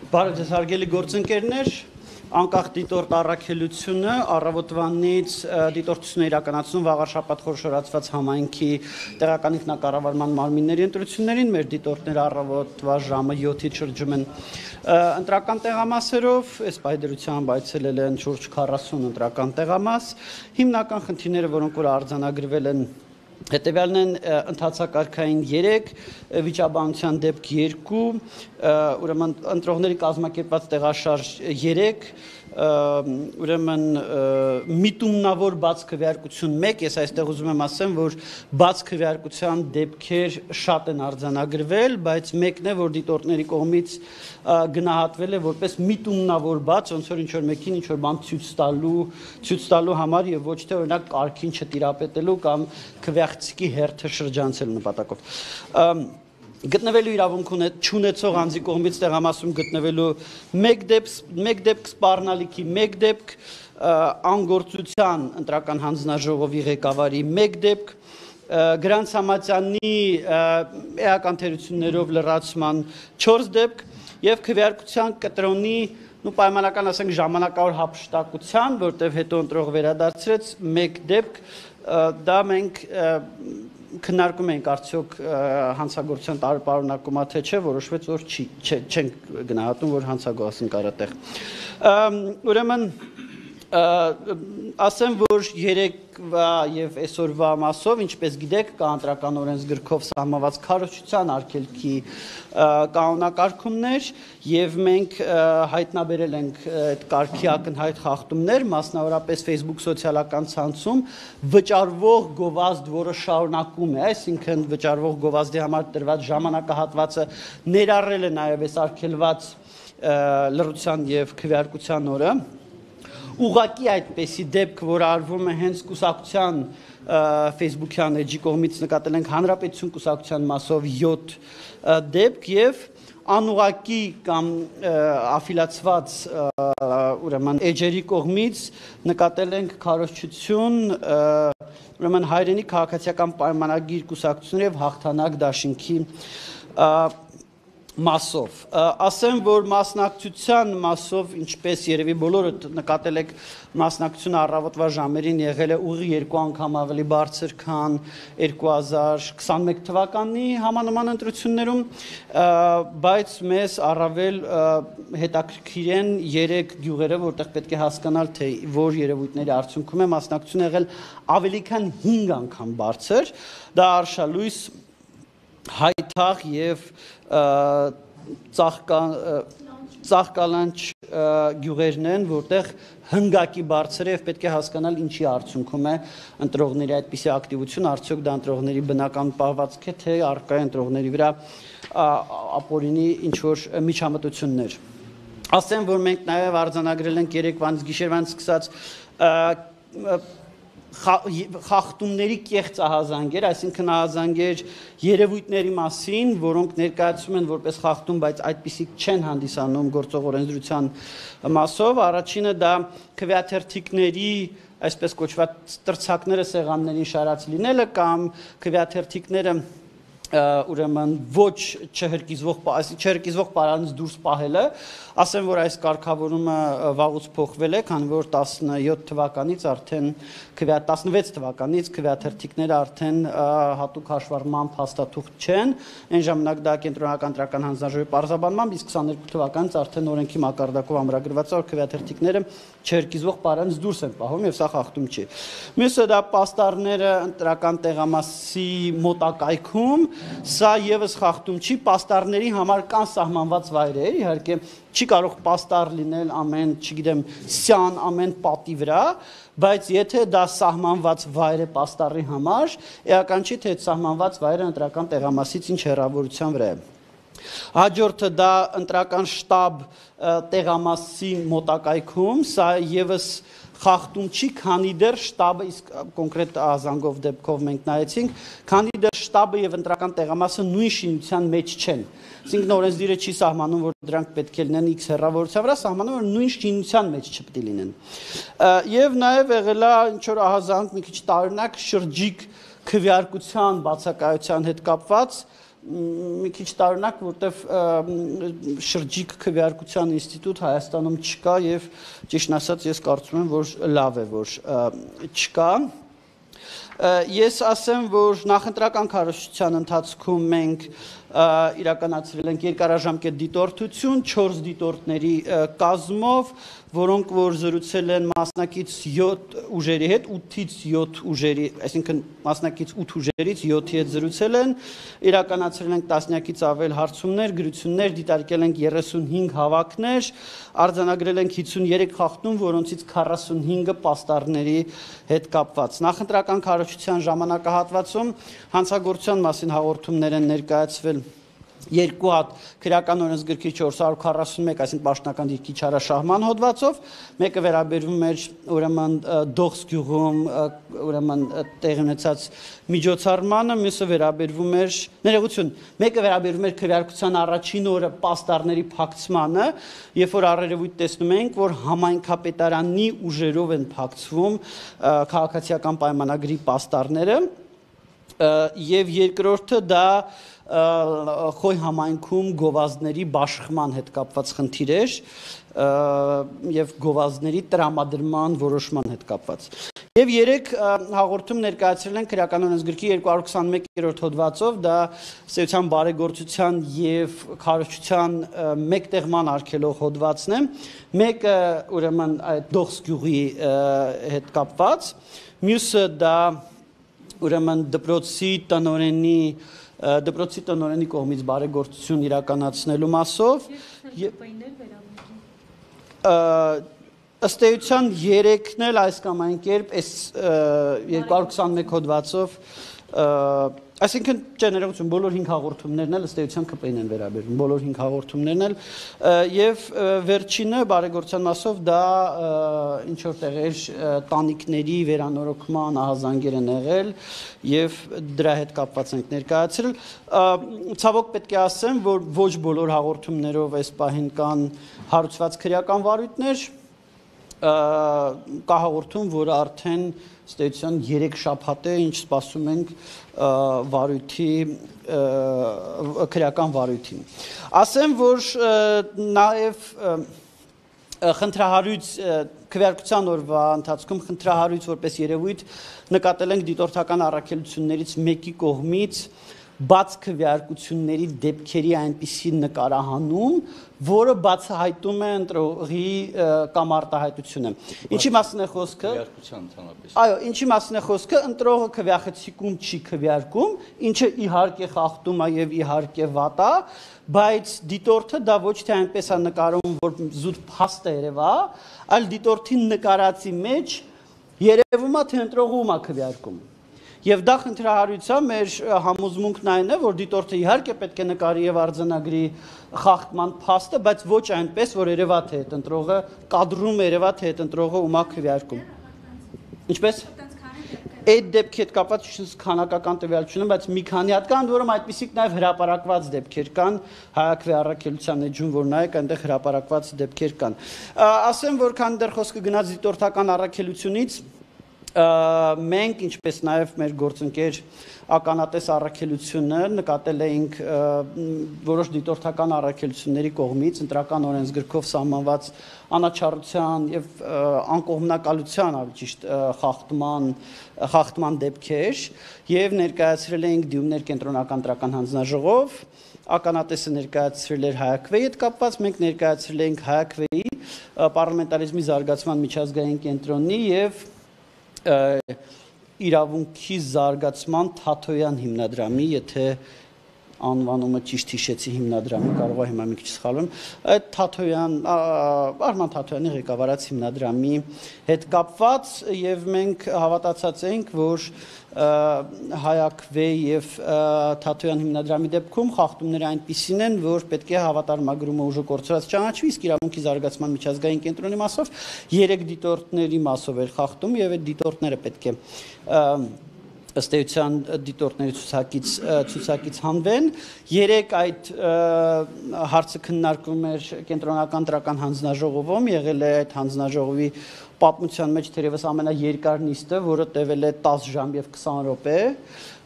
Բարև ձեզ հարգելի գործընկերներ, անկախ դիտորդ առաքելությունը առավոտվանից դիտորդությունը իրականացնում վաղար շաբաթ խորշորացված համայնքի տեղական ինքնակառավարման մարմինների ընտրություններին, մեր դիտորդները առավոտվա ժամը 7-ից շրջում են ընտրական տեղամասերով, այս պայդրությամբ այցելել են շուրջ 40 ընտրական տեղամաս, հիմնական խնդիրները, որոնք որ արձանագրվել են հետևյալն են ընթացակարգային 3, վիճաբանության դեպք 2, ուրեմն ընտրողների կազմակերպված տեղաշարժ 3, ուրեմն միտումնավոր բաց քվեարկություն 1, ես այստեղ ուզում եմ ասեմ, որ բաց քվեարկության դեպքեր շատ են արձանագրվել, բայց մեկն է, որ դիտորդների կողմից գնահատվել է որպես միտումնավոր բաց, ոնց որ ինչ-որ մեկին ինչ-որ բան ցույց տալու համար եւ ոչ թե օրինակ կարգին չտիրապետելու կամ քվեախցիկի հերթը շրջանցելու նպատակով։ Գտնվելու իրավունք չունեցող անձի կողմից տեղամասում գտնվելու մեկ դեպք սպառնալիքի, մեկ դեպք անգործության ընտրական հանձնաժողովի ղեկավարի մեկ դեպք, Գրանց Համատյանի էական թերություններով լրացման 4 դեպք եւ քվեարկության կտրոնի պայմանական ասենք ժամանակավոր հափշտակության, որտեղ հետո ընտրող վերադարձրեց մեկ դեպք, դա մենք քննարկում ենք արդյոք հանցագործության տարբերակումա թե չէ, որոշվեց որ չենք գնահատում, որ հանցագործություն կար այդտեղ։ Ուրեմն ասեմ, որ երեկվա եւ այսօրվա մասով, ինչպես գիտեք, կա ընտրական օրենսգրքով սահմանված քարոզչության արգելքի կանոնակարգումներ եւ մենք հայտնաբերել ենք այդ կարգի ակնհայտ խախտումներ, մասնավորապես Facebook սոցիալական ցանցում վճարվող գովազդ, որը շարունակում է, այսինքն վճարվող գովազդի համար տրված ժամանակահատվածը ներառել է նաեւ այս արգելված լրության եւ քվեարկության օրը ուղղակի այդպեսի դեպք, որ արվում է հենց կուսակցության Facebook-յան էջի կողմից նկատել ենք հանրապետություն կուսակցության մասով 7 դեպք եւ անուղակի կամ աֆիլացված ուրեմն էջերի կողմից նկատել ենք քարոզչություն ուրեմն հայրենի քաղաքացիական պայմանագիր կուսակցությունների եւ հաղթանակ դաշինքի մասով, ասեմ, որ մասնակցության մասով, ինչպես երևի բոլորը նկատել եք մասնակցությունը առավոտվա ժամերին եղել է ուղի 2 անգամ ավելի բարձր, քան 2021 թվականի համանման ընտրություններում, բայց մեզ առավել հետաքրքիր են 3 գյուղերը, որտեղ պետք է հասկանալ, թե որ երևույթների արդյունքում է մասնակցությունը եղել ավելի քան 5 անգամ բարձր, դա արշալույս հայթաղ եւ ծաղկալանչ գյուղերն են, որտեղ հնգակի բարձր է եւ պետք է հասկանալ ինչի արդյունքում է ընտրողների այդպիսի ակտիվություն, արդյոք դա ընտրողների բնական պահվածք է, թե առկա է ընտրողների վրա ապօրինի ինչ որ միջամտություններ։ Ասեմ, որ մենք նաեւ արձանագրել ենք երեկվանից գիշերվանից սկսած խախտումների կեղծ ահազանգեր, այսինքն ահազանգեր երևույթների մասին, որոնք ներկայացում են որպես խախտում, բայց այդպիսիք չեն հանդիսանում գործող օրենսդրության մասով, առաջինը դա քվեաթերթիկների այսպես կոչված տրցակները սեղաններին շարած լինելը կամ քվեաթերթիկները ուրեմն ոչ չհրկիզվող պարանից դուրս պահելը, ասեմ, որ այս կարգավորումը վաղուց փոխվել է, քանի որ 17 թվականից արդեն 16 թվականից քվեաթերթիկները արդեն հատուկ հաշվառման փաստաթուղթ չեն, այն ժամանակ դա կենտրոնական ընտրական հանձնաժողովի պարզաբանմամբ, իսկ 22 թվականից արդեն օրենքի մակարդակով ամրագրված է, որ քվեաթերթիկները չհրկիզվող պարանից դուրս են պահում եւ սա խախտում չի։ Մյուսը դա պաստառները ընտրական տեղամասի մոտակայքում, սա եւս խախտում չի, պաստառների համար կան սահմանված վայրեր, իհարկե չի կարող պաստառ լինել ամեն, չգիտեմ, սյան ամեն պատի վրա, բայց եթե դա սահմանված վայր է պաստառի համար, էական չի, թե այդ սահմանված վայրը ընտրական տեղամասից ինչ հեռավորության վրա է։ Հաջորդը դա ընտրական շտաբ տեղամասի մոտակայքում, սա եւս խախտում չի, քանի դեռ շտաբը, իսկ կոնկրետ ահազանգով դեպքով մենք նայեցինք, քանի դեռ շտաբը եւ ընտրական տեղամասը նույն շինության մեջ չեն։ Այսինքն օրենսդիրը չի սահմանում, որ դրանք պետք է լինեն X հեռավորության վրա, սահմանում որ նույն շինության մեջ չպետք է լինեն։ Եվ նաեւ եղել է ինչ որ ահազանգ մի քիչ տարօրինակ շրջիկ քվեարկության բացակայության հետ կապված, մի քիչ տարօրինակ, որտեվ շրջիկ քվեարկության ինստիտուտ Հայաստանում չկա եւ ճիշտ ասած ես կարծում եմ, որ լավ է, որ չկա։ Ես ասեմ, որ նախընտրական քարոզչության ընթացքում մենք իրականացրել ենք երկարաժամկետ դիտորդություն 4 դիտորդների կազմով, որոնք որ զրուցել են մասնակից 7 ուժերի հետ, 8-ից 7 ուժերի, այսինքն մասնակից 8 ուժերից 7-ի հետ զրուցել են, իրականացրել ենք տասնյակից ավել հարցումներ, գրություններ, դիտարկել ենք 35 հավաքներ, արձանագրել ենք 53 խախտում, որոնցից 45-ը պաստառների հետ կապված։ Նախընտրական քարոզչության ժամանակահատվածում հանցագործության մասին հաղորդումներ են ներկայացվել երկու հատ քրեական օրենսգրքի 441, այսինքն պաշտոնական դիրքի չարաշահման հոդվածով, մեկը վերաբերվում էր ուրեմն Դողս գյուղում ուրեմն տեղի ունեցած միջոցառմանը, մյուսը վերաբերվում էր ներողություն, մեկը վերաբերվում էր քվեարկության առաջին օրը պաստառների փակցմանը, երբ որ առերևույթ տեսնում ենք, որ համայնքապետարանի ուժերով են փակցվում քաղաքացիական պայմանագրի պաստառները, եւ երկրորդը դա Խոյ համայնքում գովազդների բաշխման հետ կապված խնդիր էր եւ գովազդների տրամադրման որոշման հետ կապված։ Եվ 3 հաղորդում ներկայացրել են քրեական օրենսգրքի 221-րդ հոդվածով, դա սեյության բարեգործության եւ քարոզչության մեկտեղման արգելող հոդվածն է։ Մեկը ուրեմն այդ Դողս գյուղի հետ կապված, մյուսը դա ուրեմն դպրոցի տնօրենի կողմից բարեգործություն իրականացնելու մասով ըստ էության 3-ն էլ այս կամ այն կերպ այս 221 հոդվածով այսինքն ներողություն բոլոր 5 հաղորդումներն էլ ըստ էության ԿՊ-ին են վերաբերվում, բոլոր 5 հաղորդումներն էլ եւ վերջինը բարեգործության մասով դա ինչ որ տեղեր տանիքների վերանորոգման ահազանգեր են եղել եւ դրա հետ կապված ենք ներկայացրել ցավոք պետք է ասեմ որ ոչ բոլոր հաղորդումներով այս պահին կան հարուցված քրեական վարույթներ կա հաղորդում որը արդեն ստեյցիան 3 շաբաթ է ինչ սպասում ենք վարույթի քրեական վարույթին ասեմ որ նաև խնդրահարույց քվեարկության օրվա ընթացքում խնդրահարույց որպես երևույթ նկատել ենք դիտորդական առաքելություններից մեկի կողմից բաց քվեարկությունների դեպքերի այնպիսի նկարահանում, որը բացահայտում է ընտրողի կամ արտահայտությունը։ Ինչի մասին է խոսքը։ Քվեարկության ընդհանրապես։ Այո, ինչի մասին է խոսքը, ընտրողը քվեախցիկում չի քվեարկում, ինչը իհարկե խախտում է եւ իհարկե վատ է, բայց դիտորդը դա ոչ թե այնպես է նկարում, որ զուտ փաստ է երևա, այլ դիտորդի նկարածի մեջ երևում է թե ընտրողը ում է քվեարկում։ Եվ դա խնդրահարույցա մեր համոզմունքն այն է, որ դիտորդը իհարկե պետք է նկարի եւ արձանագրի խախտման փաստը, բայց ոչ այնպես, որ երևա թե այդ ընտրողը կադրում երևա թե այդ ընտրողը ումա քվեարկում։ Ինչպես։ Այդ դեպքի հետ կապված քանակական տվյալությունը, բայց մի քանի հատ կան, որոնք այդպիսիք նաեւ հրապարակված դեպքեր կան, հայակվի առաքելության էջում, որ նայեք, այնտեղ հրապարակված դեպքեր կան։ Ասեմ, որ քան դեռ խոսքը գնաց դիտորդական առաքելությունից մենք ինչպես նաև մեր գործընկեր ականատես առաքելությունը նկատել էինք որոշ դիտորդական առաքելությունների կողմից ընտրական օրենսգրքով սահմանված անաչառության եւ անկողմնակալության ավելի ճիշտ խախտման դեպքեր եւ ներկայացրել էինք դյումներ կենտրոնական տրական հանձնաժողով ականատեսը ներկայացրել էր հայակվեի հետ կապված մենք ներկայացրել էինք հայակվեի պարլամենտարիզմի զարգացման միջազգային կենտրոնի եւ իրավունքի զարգացման Թաթոյան հիմնադրամի, եթե անվանումը ճիշտ հիշեցի հիմնադրամի, կարող է հիմա մի քիչ սխալվեմ, այդ Թաթոյան, Արման Թաթոյանի ղեկավարած հիմնադրամի հետ կապված եւ մենք հավատացած ենք, որ հայակվեի եւ Թաթոյան հիմնադրամի դեպքում խախտումները այնպիսին են, որ պետք է հավատարմագրումը ուժը կորցրած ճանաչվի, իսկ իրավունքի զարգացման միջազգային կենտրոնի մասով 3 դիտորդների մասով էր խախտում եւ այդ դիտորդները պետք է ըստ էության դիտորդների ցուցակից հանվեն 3 այդ հարցը քննարկվում էր կենտրոնական տրական հանձնաժողովում եղել է այդ հանձնաժողովի պատմության մեջ թերևս ամենաերկար նիստը որը տևել է 10 ժամ եւ 20 րոպե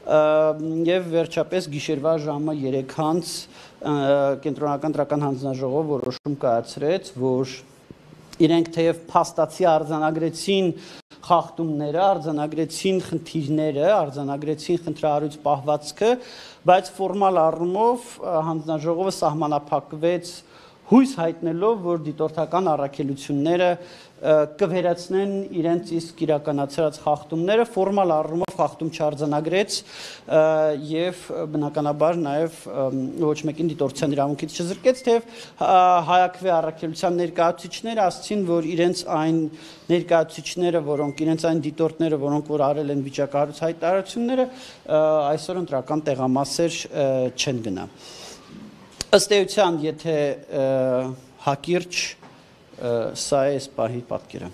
եւ վերջապես գիշերվա ժամը 3-ից կենտրոնական դրական հանձնաժողով որոշում կայացրեց, որ իրենք թեև փաստացի արձանագրեցին խախտումները, արձանագրեցին խնդիրները, արձանագրեցին խնդրահարույց պահվածքը, բայց ֆորմալ առումով հանձնաժողովը սահմանափակվեց հույս հայտնելով, որ դիտորդական առաքելությունները կվերացնեն իրենց իսկ իրականացրած խախտումները, ֆորմալ առումով խախտում չարձանագրեց եւ բնականաբար նաեւ ոչ մեկին դիտորդության իրավունքից չզրկեց, թեև հայաքվե առաքելության ներկայացուցիչները ասացին, որ իրենց այն ներկայացուցիչները, որոնք իրենց այն դիտորդները, որոնք որ արել են վիճակահարույց հայտարարությունները, այսօր ընտրական տեղամասեր չեն գնա։ Ըստ էության, եթե հակիրճ սա է այս պահի պատկերը։